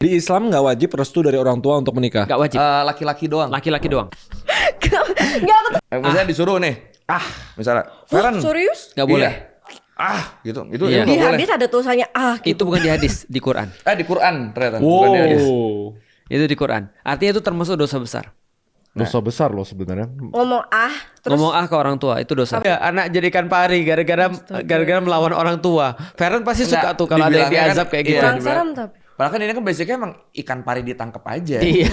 Di Islam nggak wajib restu dari orang tua untuk menikah. Gak wajib. Laki-laki doang. Laki-laki doang. Enggak aku tuh. Misalnya disuruh nih. Misalnya Feren. Serius? Gak boleh. Gitu. Itu Iya. Di nggak boleh. hadis ada tulisannya Itu bukan di hadis, di Quran. Di Quran ternyata. Bukan di hadis. Itu di Quran. Artinya itu termasuk dosa besar. Dosa besar loh sebenarnya. ngomong terus Ngomong ke orang tua itu dosa. Ya, anak jadikan pari gara-gara melawan orang tua. Feren pasti suka tuh kalau ada yang dibilangnya diazab kan, kayak gitu. iya, kurang dibilang- serem tapi. Padahal kan ini kan basicnya emang ikan pari ditangkap aja. Iya.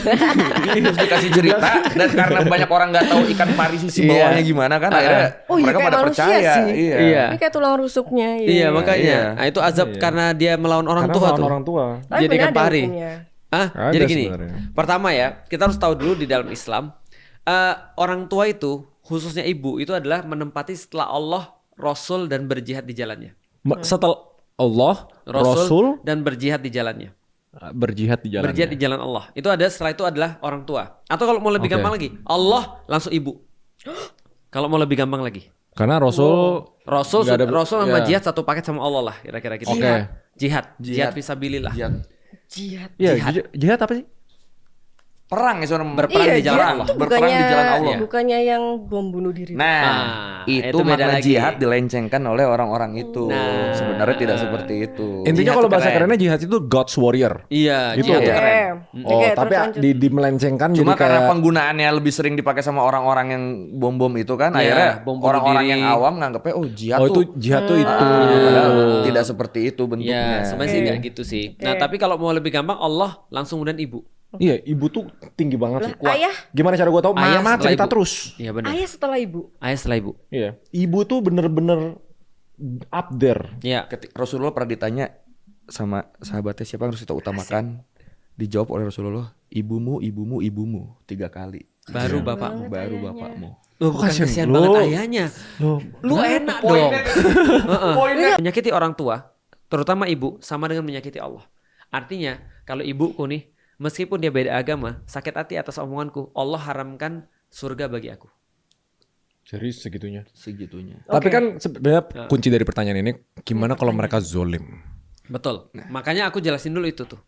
Ini harus dikasih cerita dan karena banyak orang nggak tahu ikan pari sisi Iya. bawahnya gimana kan akhirnya Oh iya, mereka kayak pada manusia percaya. sih. Iya. Ini kayak tulang rusuknya. Iya, makanya. Iya. Nah, itu azab karena dia melawan orang Karena tua melawan tuh. orang tua. Tapi Jadikan bener ada pari. hukumnya. Ada Jadi gini. sebenarnya. Pertama ya, kita harus tahu dulu di dalam Islam orang tua itu khususnya ibu itu adalah menempati setelah Allah, Rasul dan berjihad di jalannya. Setelah Allah, Rasul dan berjihad di jalannya. berjihad di jalan. Berjihad di jalan Allah. Itu ada setelah itu adalah orang tua. Atau kalau mau lebih Oke. gampang lagi, Allah langsung ibu. Kalau mau lebih gampang lagi. Karena Rasul Rasul nggak ada- Rasul sama ya. jihad satu paket sama Allah lah kira-kira gitu. Oke. Jihad fisabilillah. Jihad. Iya, Jihad. jihad apa sih? Perang ya sebenarnya. Berperang di jalan jihad Allah. tuh Berperang di jalan Allah. Bukannya yang bom bunuh diri. Nah, itu itu beda makna lagi. jihad dilencengkan oleh orang-orang itu. Nah. Sebenarnya tidak seperti itu. Intinya Jihad kalau tuh bahasa keren. kerennya jihad itu God's warrior. Iya, Itu jihad tuh ya. keren. Oh, tapi di melencengkan Cuma jadi karena kayak penggunaannya lebih sering dipakai sama orang-orang yang bom-bom itu kan Iya, akhirnya bom bunuh orang-orang diri. yang awam nganggapnya jihad oh itu tuh jihad tuh itu. padahal tidak seperti itu bentuknya. Iya, sebenarnya sih nggak gitu sih. Nah, tapi kalau mau lebih gampang Allah langsung kemudian ibu. Iya, ibu tuh tinggi banget sih. Lah, ayah. Gimana cara gua tahu? Ayah Mama setelah cerita ibu. terus. Iya benar. Ayah setelah ibu. Ayah setelah ibu. Iya. Ibu tuh bener-bener up there. Iya. Rasulullah pernah ditanya sama sahabatnya siapa yang harus kita utamakan, dijawab oleh Rasulullah, ibumu, ibumu, ibumu 3 kali. Baru bapakmu. Baru bapakmu. Loh, bukan kasihan kasihan lu. banget ayahnya. Loh, Lu enak dong. Heeh. Menyakiti orang tua, terutama ibu, sama dengan menyakiti Allah. Artinya, kalau ibuku nih, meskipun dia beda agama, sakit hati atas omonganku, Allah haramkan surga bagi aku. jadi segitunya. Segitunya. Tapi kan sebenarnya kunci dari pertanyaan ini gimana kalau mereka zolim? Betul. Makanya aku jelasin dulu itu tuh.